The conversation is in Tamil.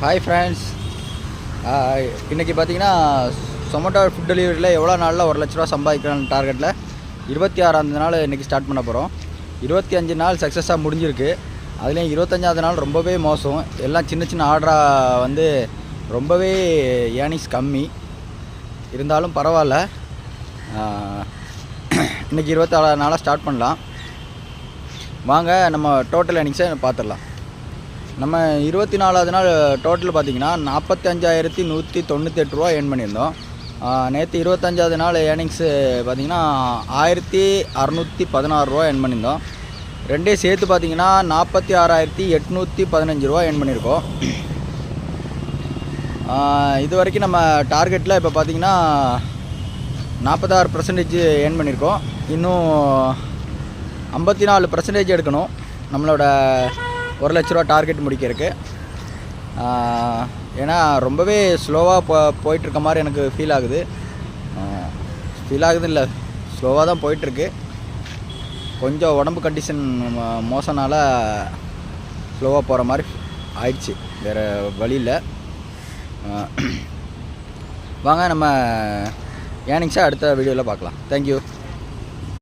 ஹாய் ஃப்ரெண்ட்ஸ், இன்றைக்கி பார்த்தீங்கன்னா சொமேட்டோ ஃபுட் டெலிவரியில் எவ்வளோ நாளில் 1 லட்ச ரூபா சம்பாதிக்கலான்னு டார்கெட்டில் 26ஆவது நாள் இன்றைக்கி ஸ்டார்ட் பண்ண போகிறோம். 25 நாள் சக்ஸஸாக முடிஞ்சிருக்கு. அதுலேயும் 25ஆவது நாள் ரொம்பவே மோசம். எல்லாம் சின்ன சின்ன ஆர்டராக வந்து ரொம்பவே ஏர்னிங்ஸ் கம்மி. இருந்தாலும் பரவாயில்ல. இன்றைக்கி 26ஆவது நாளாக ஸ்டார்ட் பண்ணலாம். வாங்க நம்ம டோட்டல் ஏர்னிங்ஸை பார்த்துடலாம். நம்ம 24ஆவது நாள் டோட்டல் பார்த்திங்கன்னா 45,198 ரூபா ஏர்ன் பண்ணியிருந்தோம். நேற்று 25ஆவது நாள் ஏர்னிங்ஸு பார்த்திங்கன்னா 1,616 ரூபா ஏர்ன் பண்ணியிருந்தோம். ரெண்டே சேர்த்து பார்த்திங்கன்னா 46,815 ரூபா ஏர்ன் பண்ணியிருக்கோம். இது வரைக்கும் நம்ம டார்கெட்டில் இப்போ பார்த்திங்கன்னா 46% ஏர்ன் பண்ணியிருக்கோம். இன்னும் 54% எடுக்கணும் நம்மளோட 1 லட்ச ரூபா டார்கெட் முடிக்கிறதுக்கு. ஏன்னா ரொம்பவே ஸ்லோவாக போயிட்டுருக்க மாதிரி எனக்கு ஃபீல் ஆகுது. இல்லை, ஸ்லோவாக தான் போயிட்டுருக்கு. கொஞ்சம் உடம்பு கண்டிஷன் மோசனால ஸ்லோவாக போகிற மாதிரி ஆயிடுச்சு. வேறு வழி இல்லை. வாங்க நம்ம ஏர்னிங்ஸை அடுத்த வீடியோவில் பார்க்கலாம். தேங்க்யூ.